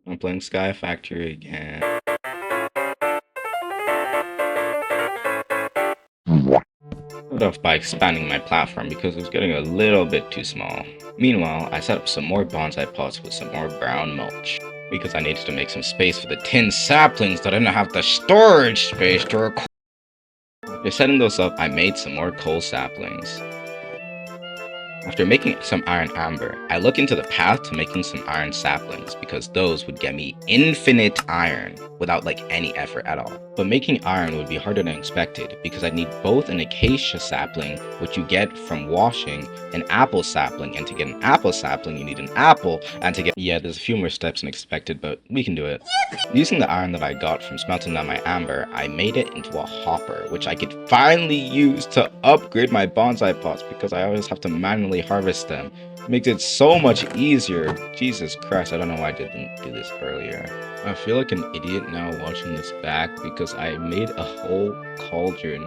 I'm playing Skyfactory again. Started off by expanding my platform because it was getting a little bit too small. Meanwhile, I set up some more bonsai pots with some more brown mulch because I needed to make some space for the tin saplings that I didn't have the storage space to record. After setting those up, I made some more coal saplings. After making some iron amber, I look into the path to making some iron saplings because those would get me infinite iron without like any effort at all. But making iron would be harder than expected because I'd need both an acacia sapling, which you get from washing, an apple sapling, and to get an apple sapling you need an apple, and to get— yeah, there's a few more steps than expected, but we can do it. Using the iron that I got from smelting down my amber, I made it into a hopper, which I could finally use to upgrade my bonsai pots because I always have to manually harvest them. It makes it so much easier. Jesus Christ, I don't know why I didn't do this earlier. I feel like an idiot now watching this back because I made a whole cauldron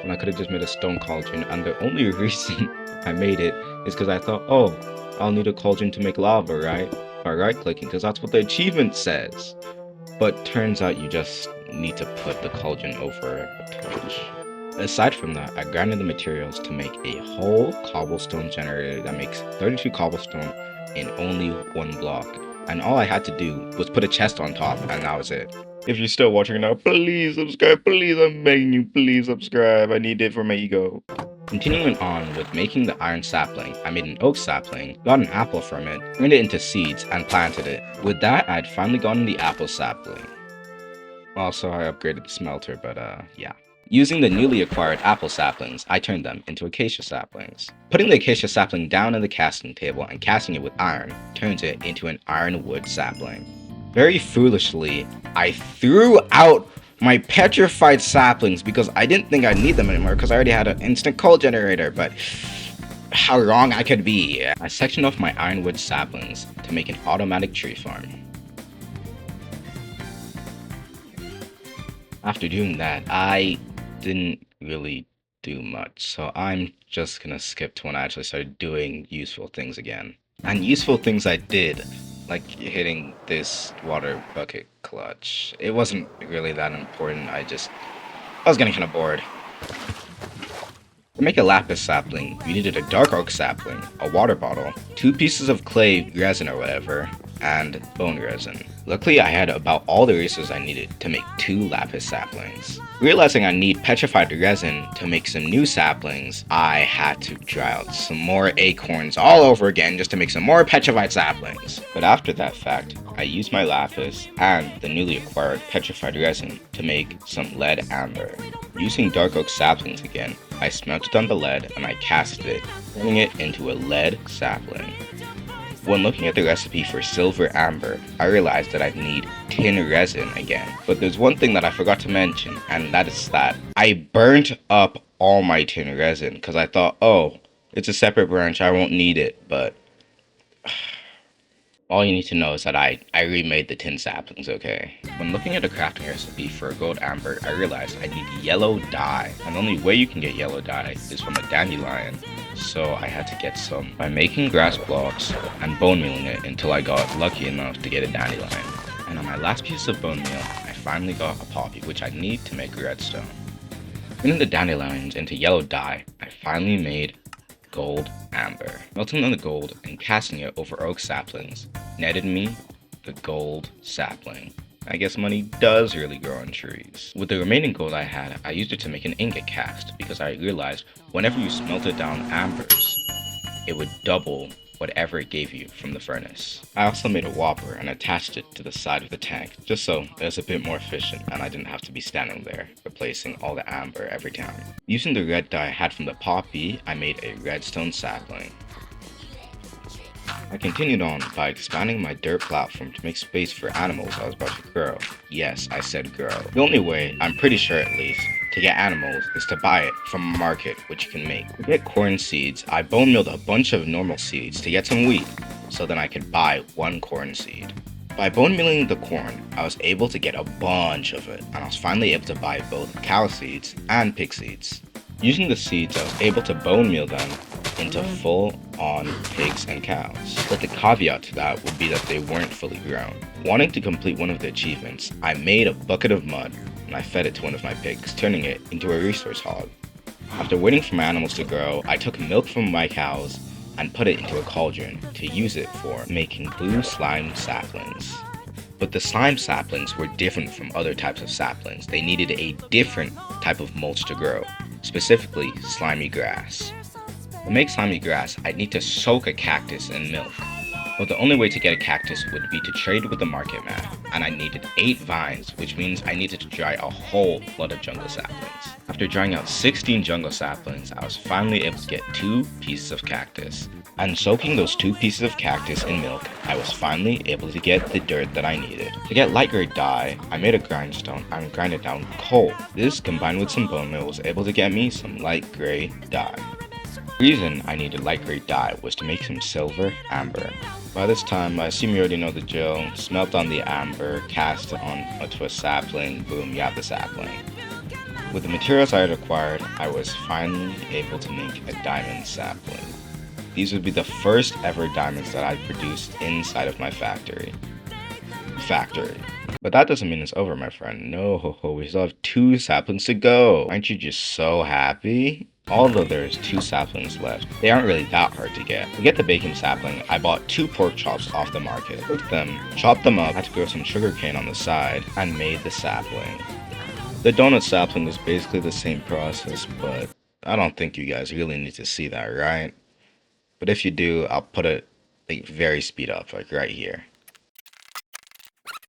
when I could have just made a stone cauldron, and the only reason I made it is because I thought, oh, I'll need a cauldron to make lava, right? By right-clicking, because that's what the achievement says. But turns out you just need to put the cauldron over a torch. Aside from that, I grinded the materials to make a whole cobblestone generator that makes 32 cobblestone in only one block. And all I had to do was put a chest on top, and that was it. If you're still watching now, please subscribe, please, I'm begging you, please subscribe, I need it for my ego. Continuing on with making the iron sapling, I made an oak sapling, got an apple from it, turned it into seeds, and planted it. With that, I'd finally gotten the apple sapling. Also, I upgraded the smelter, but yeah. Using the newly acquired apple saplings, I turned them into acacia saplings. Putting the acacia sapling down on the casting table and casting it with iron turns it into an ironwood sapling. Very foolishly, I threw out my petrified saplings because I didn't think I'd need them anymore because I already had an instant coal generator, but how wrong I could be. I sectioned off my ironwood saplings to make an automatic tree farm. After doing that, I didn't really do much, so I'm just gonna skip to when I actually started doing useful things again. And useful things I did, like hitting this water bucket clutch. It wasn't really that important, I was getting kinda bored. To make a lapis sapling, you needed a dark oak sapling, a water bottle, 2 pieces of clay resin or whatever, and bone resin. Luckily, I had about all the resources I needed to make 2 lapis saplings. Realizing I need petrified resin to make some new saplings, I had to dry out some more acorns all over again just to make some more petrified saplings. But after that fact, I used my lapis and the newly acquired petrified resin to make some lead amber. Using dark oak saplings again, I smelted down the lead and I casted it, turning it into a lead sapling. When looking at the recipe for silver amber, I realized that I'd need tin resin again. But there's one thing that I forgot to mention, and that is that I burnt up all my tin resin because I thought, oh, it's a separate branch, I won't need it, but all you need to know is that I remade the tin saplings, okay? When looking at a crafting recipe for a gold amber, I realized I need yellow dye, and the only way you can get yellow dye is from a dandelion. So I had to get some by making grass blocks and bone mealing it until I got lucky enough to get a dandelion. And on my last piece of bone meal, I finally got a poppy, which I need to make redstone. Turning the dandelions into yellow dye, I finally made gold amber. Melting down the gold and casting it over oak saplings netted me the gold sapling. I guess money does really grow on trees. With the remaining gold I had, I used it to make an ingot cast because I realized whenever you smelted down ambers, it would double whatever it gave you from the furnace. I also made a whopper and attached it to the side of the tank, just so it was a bit more efficient and I didn't have to be standing there, replacing all the amber every time. Using the red dye I had from the poppy, I made a redstone sapling. I continued on by expanding my dirt platform to make space for animals I was about to grow. Yes, I said grow. The only way, I'm pretty sure at least, to get animals is to buy it from a market, which you can make. To get corn seeds, I bone mealed a bunch of normal seeds to get some wheat, so then I could buy 1 corn seed. By bone mealing the corn, I was able to get a bunch of it, and I was finally able to buy both cow seeds and pig seeds. Using the seeds, I was able to bone meal them into full-on pigs and cows. But the caveat to that would be that they weren't fully grown. Wanting to complete one of the achievements, I made a bucket of mud and I fed it to one of my pigs, turning it into a resource hog. After waiting for my animals to grow, I took milk from my cows and put it into a cauldron to use it for making blue slime saplings. But the slime saplings were different from other types of saplings. They needed a different type of mulch to grow, specifically slimy grass. To make slimy grass, I'd need to soak a cactus in milk. But the only way to get a cactus would be to trade with the market man, and I needed 8 vines, which means I needed to dry a whole lot of jungle saplings. After drying out 16 jungle saplings, I was finally able to get 2 pieces of cactus. And soaking those 2 pieces of cactus in milk, I was finally able to get the dirt that I needed. To get light gray dye, I made a grindstone and grinded down coal. This, combined with some bone meal, was able to get me some light gray dye. The reason I needed light gray dye was to make some silver amber. By this time, I assume you already know the drill. Smelt on the amber, cast it onto a sapling, boom, you have the sapling. With the materials I had acquired, I was finally able to make a diamond sapling. These would be the first ever diamonds that I produced inside of my factory. But that doesn't mean it's over, my friend. No, we still have 2 saplings to go. Aren't you just so happy? Although there's 2 saplings left, they aren't really that hard to get. To get the bacon sapling, I bought 2 pork chops off the market, cooked them, chopped them up, had to grow some sugarcane on the side, and made the sapling. The donut sapling is basically the same process, but I don't think you guys really need to see that, right? But if you do, I'll put it like very speed up, like right here.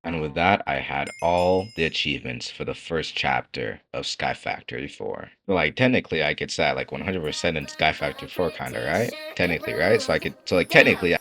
And with that, I had all the achievements for the first chapter of Skyfactory 4. So like technically I could say like 100% in Skyfactory 4 kinda, right? Technically, right? So technically